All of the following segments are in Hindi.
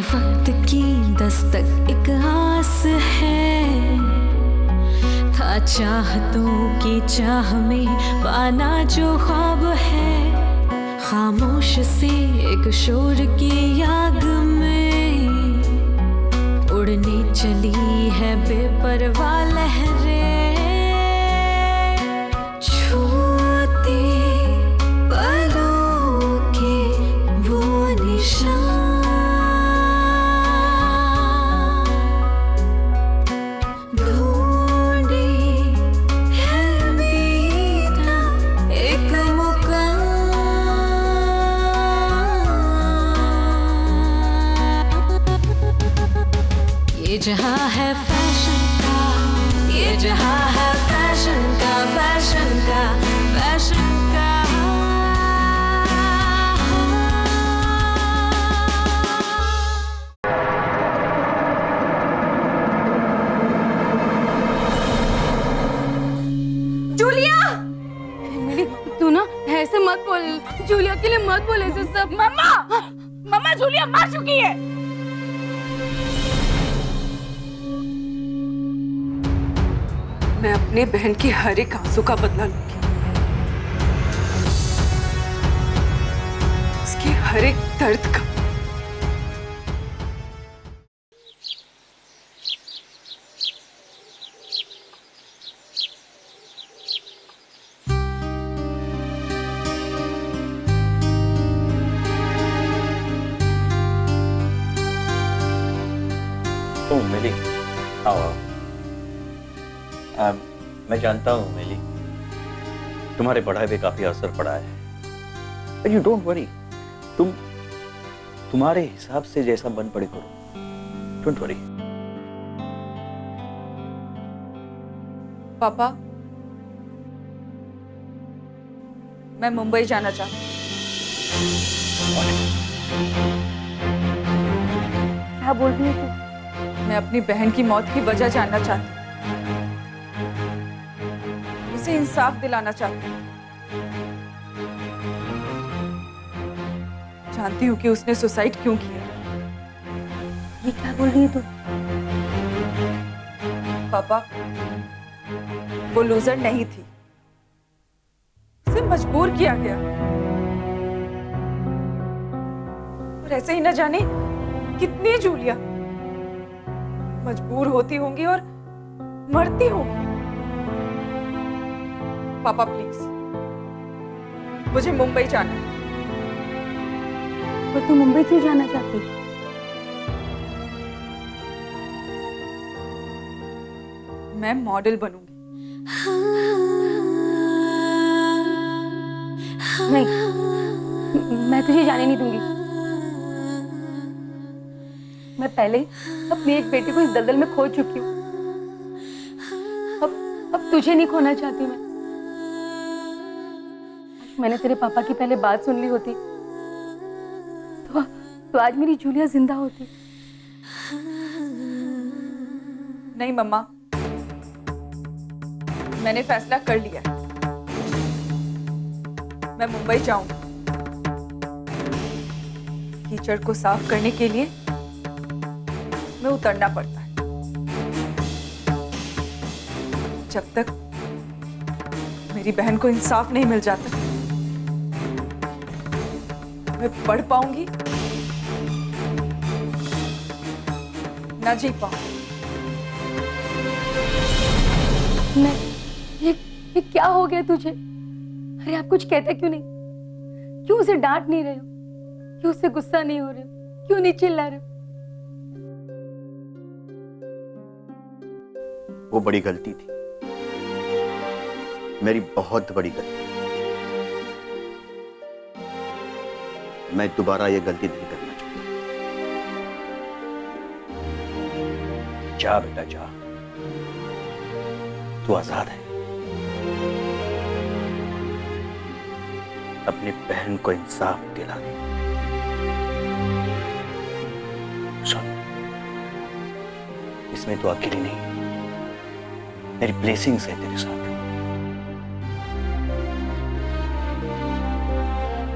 वक्त की दस्तक एक आस है, था चाहतों की चाह में पाना जो ख्वाब है, खामोश से एक शोर की आग में उड़ने चली है बेपरवाह लहरें, छूते पलों के वो निशान, ये जहाँ है फैशन का, ये जहाँ है फैशन का, फैशन का, फैशन का। जूलिया, मेरी तू ना ऐसे मत बोल, जूलिया के लिए मत बोल ऐसे सब। मम्मा, मम्मा जूलिया मर चुकी है। मैं अपनी बहन की हर एक आंसू का बदला लूंगी, उसके हर एक दर्द का। ओ मिली, आओ। मैं जानता हूँ मिली, तुम्हारे पढ़ाई पे काफी असर पड़ा है, बट यू डोंट वरी, तुम्हारे हिसाब से जैसा बन पड़े करो, डोंट वरी। पापा, मैं मुंबई जाना चाहती हूँ। क्या बोल रही है तू? मैं अपनी बहन की मौत की वजह जानना चाहती हूँ, उसे इंसाफ दिलाना चाहती हूँ। जानती हूँ कि उसने सुसाइड क्यों किया। ये क्या बोल रही है तू? पापा, वो लूजर नहीं थी, उसे मजबूर किया गया, और ऐसे ही न जाने कितनी जूलिया मजबूर होती होंगी और मरती होंगी। पापा प्लीज, मुझे मुंबई जाना है। पर तू मुंबई क्यों जाना चाहती? मैं मॉडल बनूंगी। नहीं, मैं तुझे जाने नहीं दूंगी। मैं पहले अपनी एक बेटी को इस दलदल में खो चुकी हूँ, अब तुझे नहीं खोना चाहती मैं। मैंने तेरे पापा की पहले बात सुन ली होती तो आज मेरी जूलिया जिंदा होती। नहीं मम्मा, मैंने फैसला कर लिया, मैं मुंबई जाऊंगी। कीचड़ को साफ करने के लिए मैं उतरना पड़ता है। जब तक मेरी बहन को इंसाफ नहीं मिल जाता, मैं पढ़ पाऊंगी ना जी पाऊंगी। नहीं, ये क्या हो गया तुझे? अरे आप कुछ कहते क्यों नहीं? क्यों उसे डांट नहीं रहे हो? क्यों उससे गुस्सा नहीं हो रहे हो? क्यों नहीं चिल्ला रहे हो? वो बड़ी गलती थी, मेरी बहुत बड़ी गलती। मैं दोबारा ये गलती नहीं करना चाहता। जा बेटा जा, तू आजाद है। अपनी बहन को इंसाफ दिला दे। सुन, इसमें तो अकेली नहीं, मेरी ब्लेसिंग्स है तेरे साथ।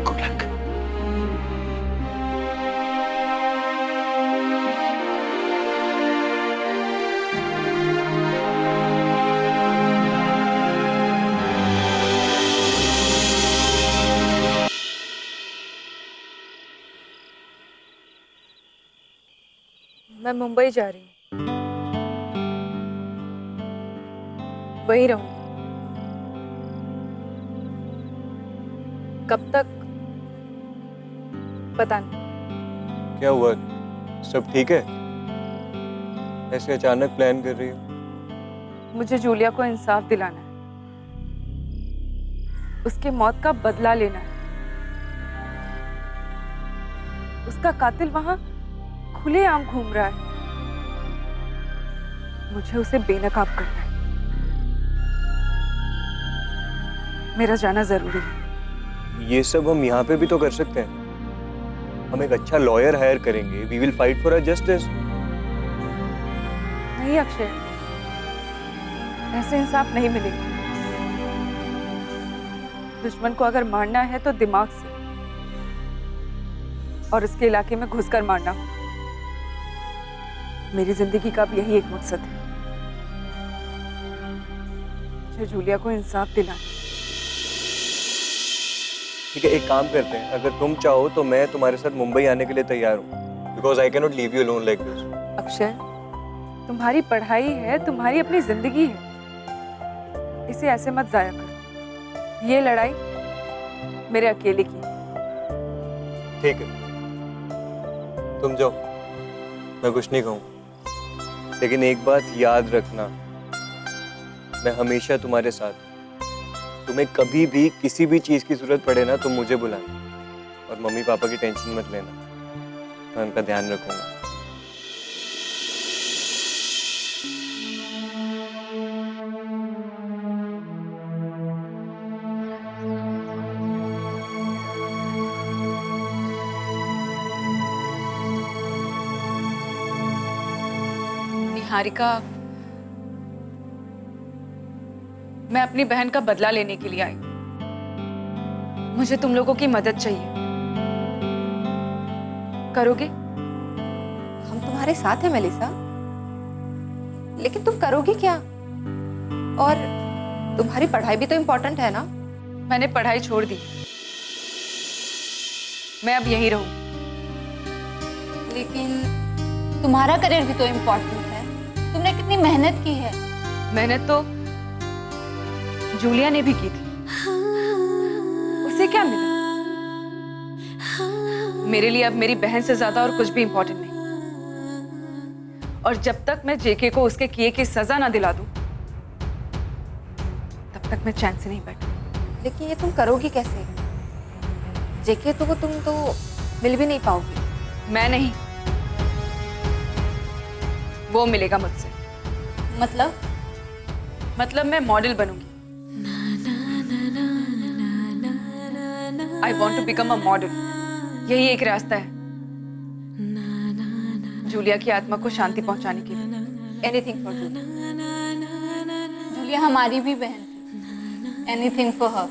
Good luck. मैं मुंबई जा रही हूँ, वहीं रहूंगी। कब तक पता नहीं। क्या हुआ? सब ठीक है? ऐसे अचानक प्लान कर रही हो? मुझे जूलिया को इंसाफ दिलाना है, उसके मौत का बदला लेना है। उसका कातिल वहां खुलेआम घूम रहा है, मुझे उसे बेनकाब करना है। मेरा जाना जरूरी है। ये सब हम यहाँ पे भी तो कर सकते हैं। हम एक अच्छा लॉयर हायर करेंगे। We will fight for our justice. नहीं अक्षय, ऐसे इंसाफ नहीं मिलेगा। दुश्मन को अगर मारना है तो दिमाग से, और इसके इलाके में घुसकर मारना होगा। मेरी जिंदगी का अब यही एक मकसद है, मुझे जूलिया को इंसाफ दिलाना। ठीक है, एक काम करते हैं। अगर तुम चाहो तो मैं तुम्हारे साथ मुंबई आने के लिए तैयार हूँ। Because I can not leave you alone like this. Akshay, तुम्हारी पढ़ाई है, तुम्हारी अपनी जिंदगी है, इसे ऐसे मत जाया करो। ये लड़ाई मेरे अकेले की है। ठीक है, तुम जाओ, मैं कुछ नहीं कहूँ। लेकिन एक बात याद रखना, मैं हमेशा तुम्हारे साथ हूँ। तुम्हें कभी भी किसी भी चीज की जरूरत पड़े ना, तुम मुझे बुलाना। और मम्मी पापा की टेंशन मत लेना, मैं उनका ध्यान रखूंगा। निहारिका, मैं अपनी बहन का बदला लेने के लिए आई। मुझे तुम लोगों की मदद चाहिए, करोगे? हम तुम्हारे साथ हैं मेलिसा, लेकिन तुम करोगी क्या? और तुम्हारी पढ़ाई भी तो इम्पोर्टेंट है ना? मैंने पढ़ाई छोड़ दी, मैं अब यहीं रहूं। लेकिन तुम्हारा करियर भी तो इम्पोर्टेंट है। तुमने कितनी मेहनत की है। मेहनत तो जूलिया ने भी की थी, उसे क्या मिला? मेरे लिए अब मेरी बहन से ज्यादा और कुछ भी इंपॉर्टेंट नहीं। और जब तक मैं जेके को उसके किए की सजा ना दिला दूं, तब तक मैं चैन से नहीं बैठूंगी। लेकिन ये तुम करोगी कैसे? जेके तो तुम तो मिल भी नहीं पाओगी। मैं नहीं, वो मिलेगा मुझसे। मतलब मैं model बनूंगी। I want to become a model. यही एक रास्ता है जूलिया की आत्मा को शांति पहुंचाने के लिए। Anything for Julia. जूलिया हमारी भी बहन थी। Anything for her.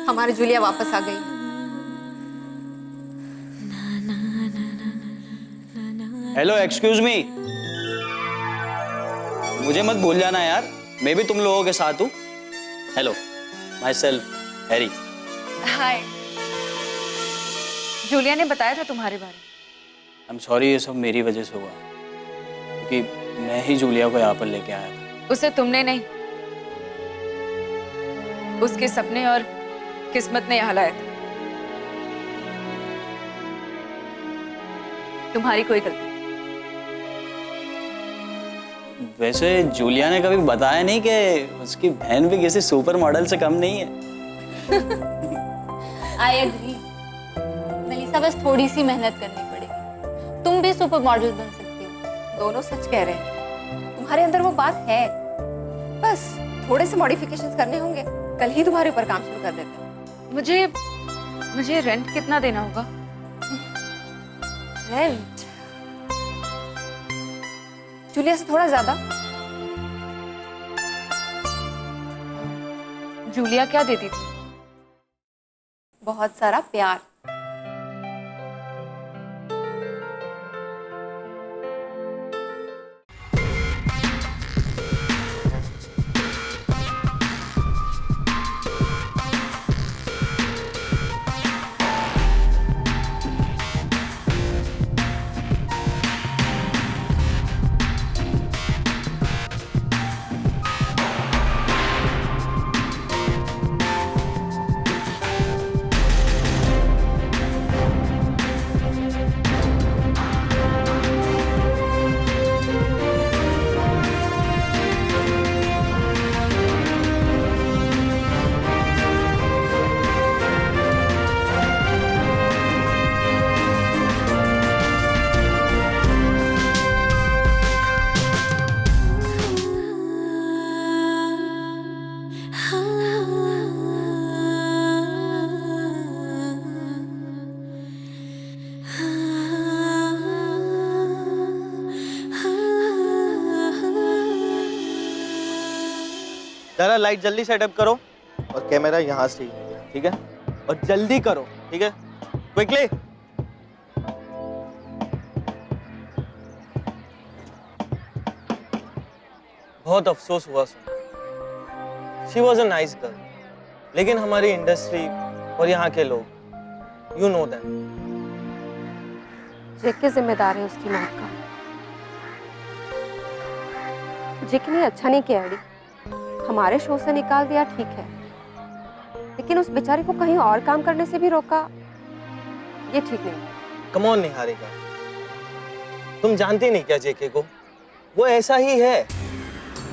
हमारी जूलिया वापस आ गई। Hello, excuse me. मुझे मत भूल जाना यार, मैं भी तुम लोगों के साथ हूँ। Hello, my self Harry. Hi. Julia ने बताया था तुम्हारे बारे में। आई एम सॉरी, ये सब मेरी वजह से हुआ, क्योंकि मैं ही जूलिया को यहाँ पर लेके आया था। उसे तुमने नहीं, उसके सपने और किस्मत ने यहाँ लाया था। तुम्हारी कोई गलती। वैसे जूलिया ने कभी बताया नहीं कि उसकी बहन भी किसी सुपर मॉडल से कम नहीं है। I agree. मेलिसा, बस थोड़ी सी मेहनत करनी पड़ेगी। तुम भी सुपर मॉडल बन सकती हो। दोनों सच कह रहे हैं। तुम्हारे अंदर वो बात है, बस थोड़े से मॉडिफिकेशंस करने होंगे। कल ही तुम्हारे ऊपर काम शुरू कर देते हैं। मुझे रेंट कितना देना होगा? रेंट जूलिया से थोड़ा ज्यादा। जूलिया क्या देती थी? बहुत सारा प्यार। जरा लाइट जल्दी सेटअप करो और कैमरा यहाँ से, ठीक है? और जल्दी करो, ठीक है? क्विकली। बहुत अफसोस हुआ सुन। She was a nice girl, लेकिन हमारी इंडस्ट्री और यहाँ के लोग, यू नो दैम। जेके जिम्मेदार है उसकी मौत का। जेके ने अच्छा नहीं किया एडी, हमारे शो से निकाल दिया ठीक है, लेकिन उस बेचारे को कहीं और काम करने से भी रोका, ये ठीक नहीं। कम ऑन निहारिका, तुम जानती नहीं क्या जेके को? वो ऐसा ही है।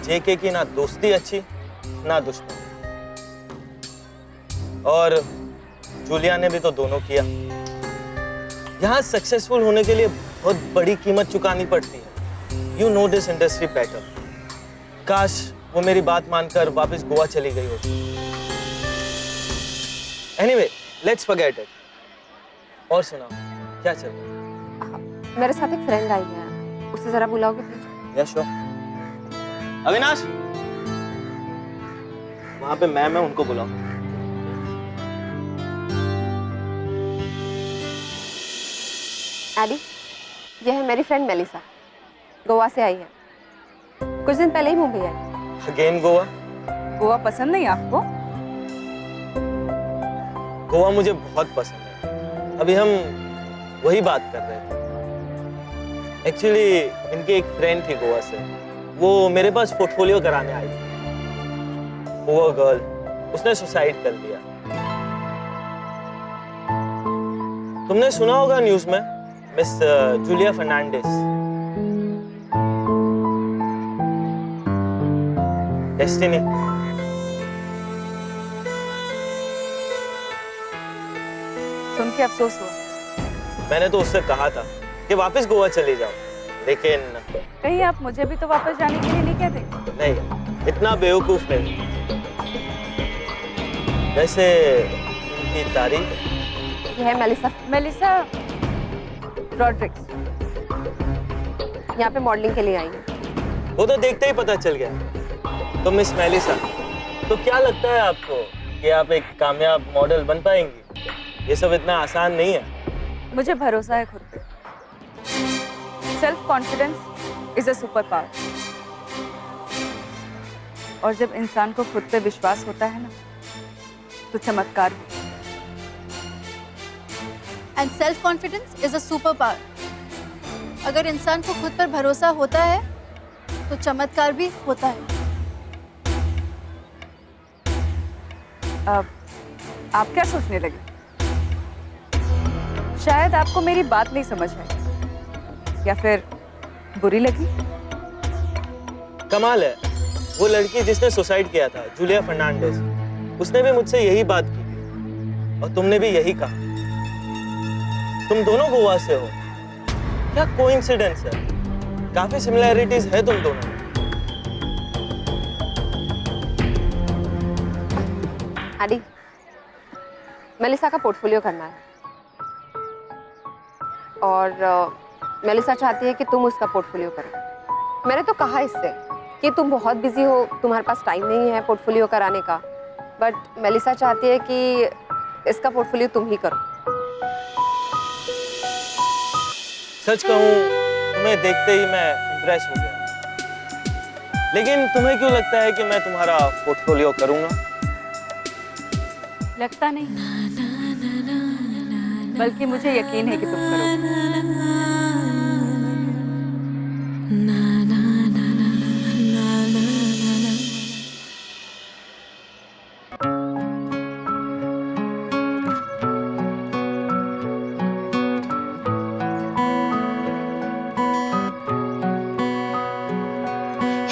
जेके की ना दोस्ती अच्छी ना दुश्मनी, और जूलिया ने भी तो दोनों किया। यहाँ सक्सेसफुल होने के लिए बहुत बड़ी कीमत चुकानी पड़ती है। You know this industry better. काश वो मेरी बात मानकर वापस गोवा चली गई होती। Anyway, let's forget it. और सुनाओ, क्या चल रहा है? मेरे साथ एक फ्रेंड आई है, उसे जरा बुलाओगे प्लीज? Yes sure. अविनाश, वहां पे मैम है, उनको बुलाओ। एडी, ये है मेरी फ्रेंड मेलिसा, गोवा से आई है, कुछ दिन पहले ही मुंबई आई। अगेन गोवा? गोवा पसंद नहीं आपको? गोवा मुझे बहुत पसंद है। अभी हम वही बात कर रहे थे। एक्चुअली इनकी एक फ्रेंड थी गोवा से, वो मेरे पास पोर्टफोलियो कराने आई थी। पुअर गर्ल, उसने सुसाइड कर लिया। तुमने सुना होगा न्यूज़ में, मिस जूलिया फर्नांडिस। डेस्टिनी। सुन के अफसोस हुआ। मैंने तो उससे कहा था कि वापस गोवा चली जाओ, लेकिन कहीं आप मुझे भी तो वापस जाने के लिए नहीं कहते? नहीं, इतना बेवकूफ नहीं। वैसे उनकी तारीफ? ये है मेलिसा। मेलिसा रॉड्रिक्स, यहाँ पे मॉडलिंग के लिए आई है। वो तो देखते ही पता चल गया। तो मिस मेलिसा, तो क्या लगता है आपको कि आप एक कामयाब मॉडल बन पाएंगी? ये सब इतना आसान नहीं है। मुझे भरोसा है खुद पे। Self confidence is a super power, और जब इंसान को खुद पे विश्वास होता है ना, तो चमत्कार होता है। And self confidence is a super power. अगर इंसान को खुद पर भरोसा होता है तो चमत्कार भी होता है। आप क्या सोचने लगे? शायद आपको मेरी बात नहीं समझ आई, या फिर बुरी लगी? कमाल है, वो लड़की जिसने सुसाइड किया था, जूलिया फर्नांडिस, उसने भी मुझसे यही बात की थी, और तुमने भी यही कहा। तुम दोनों गोवा से हो, क्या कोइंसिडेंस है। काफी सिमिलैरिटीज है तुम दोनों में। एडी, मेलिसा का पोर्टफोलियो करना है, और मेलिसा चाहती है कि तुम उसका पोर्टफोलियो करो। मैंने तो कहा इससे कि तुम बहुत बिजी हो, तुम्हारे पास टाइम नहीं है पोर्टफोलियो कराने का, बट मेलिसा चाहती है कि इसका पोर्टफोलियो तुम ही करो। सच कहूं, तुम्हें देखते ही मैं इम्प्रेस हो गया। लेकिन तुम्हें क्यों लगता है कि मैं तुम्हारा पोर्टफोलियो करूंगा? लगता नहीं, बल्कि मुझे यकीन है कि तुम करोगे।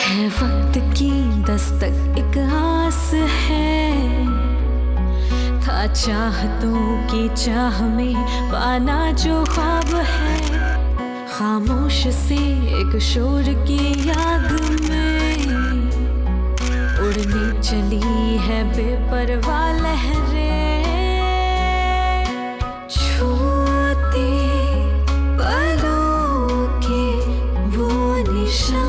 है वक्त की दस्तक एक आस है, था चाहतों की चाह में पाना जो ख्वाब है। खामोश से एक शोर की आग में उड़ने चली है बेपरवाह लहरें, छूते पलों के वो निशान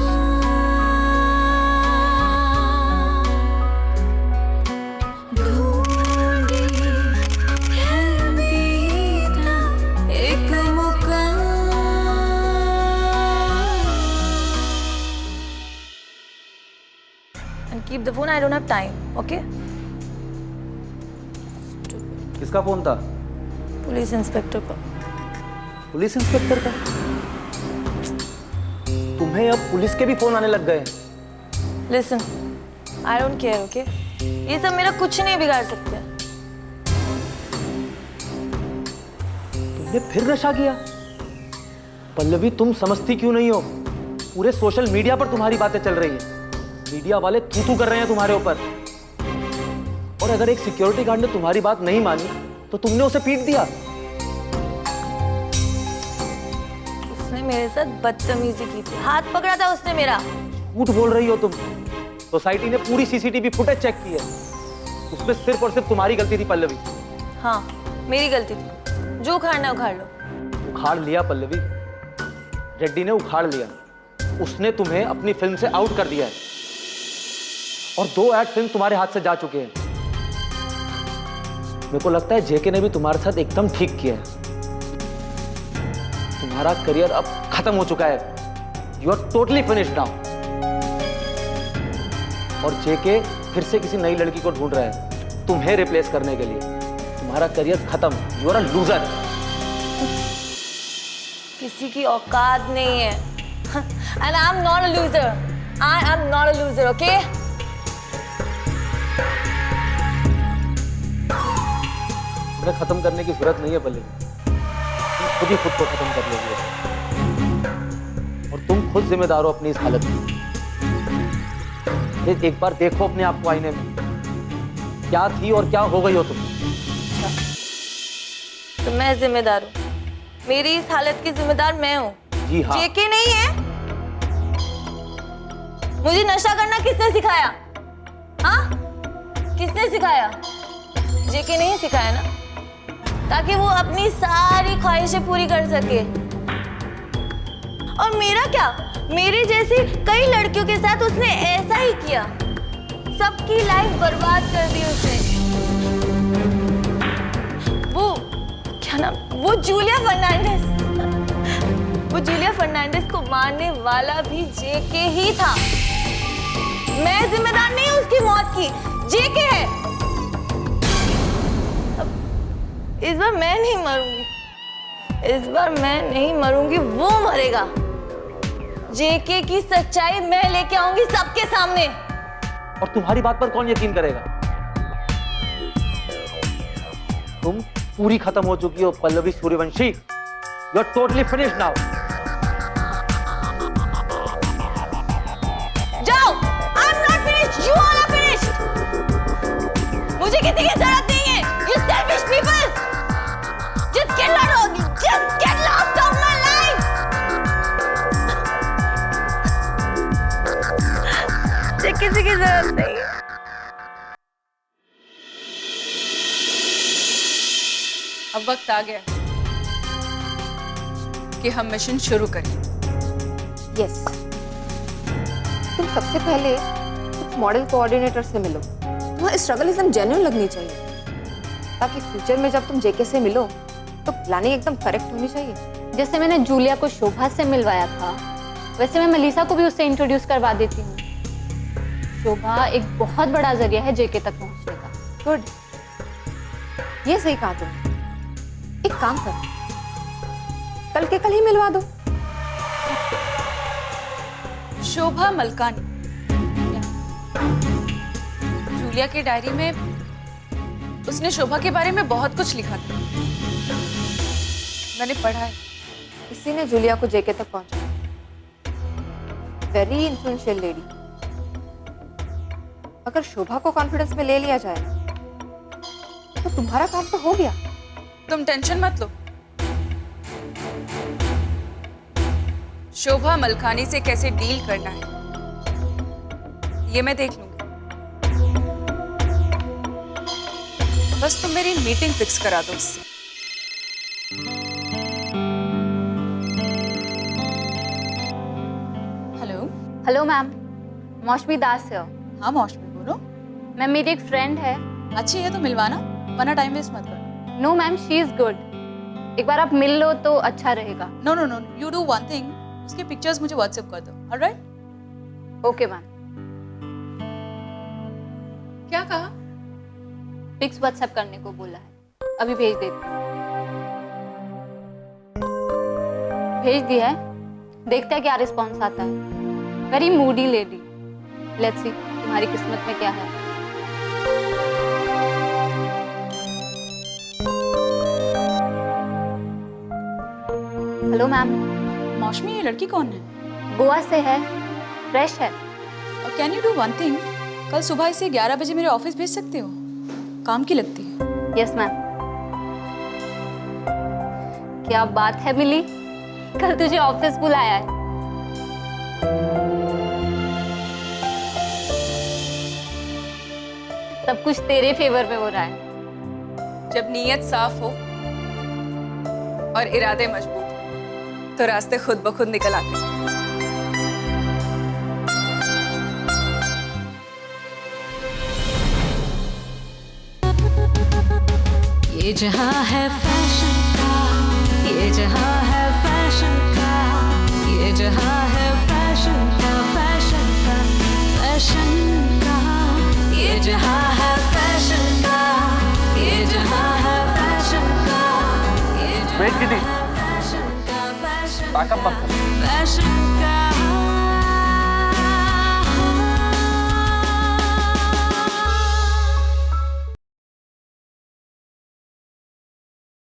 I don't have time. Okay? किसका फोन था? पुलिस इंस्पेक्टर का. पुलिस इंस्पेक्टर का? तुम्हें अब पुलिस के भी फोन आने लग गए? Listen, I don't care. Okay? ये सब मेरा कुछ नहीं बिगाड़ सकते. तुमने फिर नशा किया? पल्लवी, तुम समझती क्यों नहीं हो? पूरे सोशल मीडिया पर तुम्हारी बातें चल रही हैं। मीडिया वाले तू कर रहे हैं तुम्हारे ऊपर। और अगर एक सिक्योरिटी गार्ड ने तुम्हारी बात नहीं मानी तो तुमने उसे पीट दिया। उसने मेरे साथ बदतमीजी की थी, हाथ पकड़ा था उसने मेरा। झूठ बोल रही हो तुम। सोसाइटी ने पूरी सीसीटीवी फुटेज चेक की है, उसमें सिर्फ और सिर्फ तुम्हारी गलती थी पल्लवी। हाँ, मेरी गलती थी। जो उखाड़ना है उखाड़ लो। उखाड़ लिया पल्लवी, रेड्डी ने उखाड़ लिया। उसने तुम्हें अपनी फिल्म से आउट कर दिया है और 2 ऐड फिल्म तुम्हारे हाथ से जा चुके हैं। मेरे को लगता है जेके ने भी तुम्हारे साथ एकदम ठीक किया है। तुम्हारा करियर अब खत्म हो चुका है। You are totally finished now. और जेके फिर से किसी नई लड़की को ढूंढ रहा है तुम्हें रिप्लेस करने के लिए। तुम्हारा करियर खत्म। You are a loser. किसी की औकात नहीं है। And I'm not a loser. I am not a loser, okay? तुम्हें खत्म करने की जरूरत नहीं है पल्लवी। तुम खुद ही खुद को खत्म कर लोगे और तुम खुद जिम्मेदार हो अपनी इस हालत की। एक बार देखो अपने आप को आईने में, क्या थी और क्या हो गई हो तुम। तो मैं जिम्मेदार हूँ। मेरी इस हालत की जिम्मेदार मैं हूँ। जी हाँ। जेके नहीं है। मुझे नशा करना किसने सिखाया? हाँ, किसने सिखाया? जेके नहीं सिखाया ना, ताकि वो अपनी सारी ख्वाहिशें पूरी कर सके। और मेरा क्या, मेरी जैसी कई लड़कियों के साथ उसने ऐसा ही किया। सबकी लाइफ बर्बाद कर दी उसने। वो क्या नाम, वो जूलिया फर्नांडिस। वो जूलिया फर्नांडिस को मारने वाला भी जेके ही था। मैं जिम्मेदार नहीं हूं उसकी मौत की, जेके है। अब इस बार मैं नहीं मरूंगी। इस बार मैं नहीं मरूंगी, वो मरेगा। जेके की सच्चाई मैं लेके आऊंगी सबके सामने। और तुम्हारी बात पर कौन यकीन करेगा? तुम पूरी खत्म हो चुकी हो Pallavi Suryavanshi. You are totally finished now. जाओ, I am not finished, you all are finished. मुझे किसी की जरूरत नहीं है। You selfish people, just get lost out my life. मुझे किसी की जरूरत नहीं है। अब वक्त आ गया कि हम मिशन शुरू करें। यस, तुम सबसे पहले कुछ मॉडल कोऑर्डिनेटर से मिलो। तुम्हारी स्ट्रगल एकदम जेन्युइन लगनी चाहिए, ताकि फ्यूचर में जब तुम जेके से मिलो तो प्लानिंग एकदम करेक्ट होनी चाहिए। जैसे मैंने जूलिया को शोभा से मिलवाया था, वैसे मैं मेलिसा को भी उससे इंट्रोड्यूस करवा देती हूँ। शोभा एक बहुत बड़ा जरिया है जेके तक पहुँचने का। गुड, ये सही कहा तुमने। एक काम करो, कल के कल ही मिलवा दो। शोभा मलकानी। जूलिया की डायरी में उसने शोभा के बारे में बहुत कुछ लिखा था, मैंने पढ़ा है। इसी ने जूलिया को जेके तक पहुंचाया। Very influential lady. अगर शोभा को कॉन्फिडेंस में ले लिया जाए तो तुम्हारा काम तो हो गया। तुम टेंशन मत लो, शोभा मलकानी से कैसे डील करना है ये मैं देख लूंगी। बस तुम मेरी मीटिंग फिक्स करा दो उससे। हेलो। हेलो मैम, मौसमी दास है। हाँ मौसमी बोलो। मैम मेरी एक फ्रेंड है। अच्छी है तो मिलवाना, वरना टाइम वेस्ट मत करो। No ma'am, she is good. एक बार आप मिल लो तो अच्छा रहेगा। No no no, you do one thing, उसके पिक्चर्स मुझे व्हाट्सएप कर दो। ऑलराइट? Okay ma'am. क्या कहा? पिक्स व्हाट्सएप करने को बोला है, अभी भेज देती हूँ। भेज दिया है, देखते हैं क्या रिस्पॉन्स आता है। Very Moody lady, let's see तुम्हारी किस्मत में क्या है। Hello ma'am. मौसमी, ये लड़की कौन है? गोवा से है, फ्रेश है। और can you do one thing, कल सुबह इसे 11 बजे मेरे ऑफिस भेज सकते हो? काम की लगती है। Yes ma'am. क्या बात है मिली, कल तुझे ऑफिस बुलाया है। सब कुछ तेरे फेवर में हो रहा है। जब नीयत साफ हो और इरादे मजबूत हो तो रास्ते खुद ब खुद निकल आते हैं। ये जहां है फैशन का, ये जहां है फैशन का, ये जहां है फैशन का, फैशन का, फैशन का, ये जहां है फैशन का, ये जहां है फैशन का, ये जहां है फैशन का, फैशन का, फैशन का।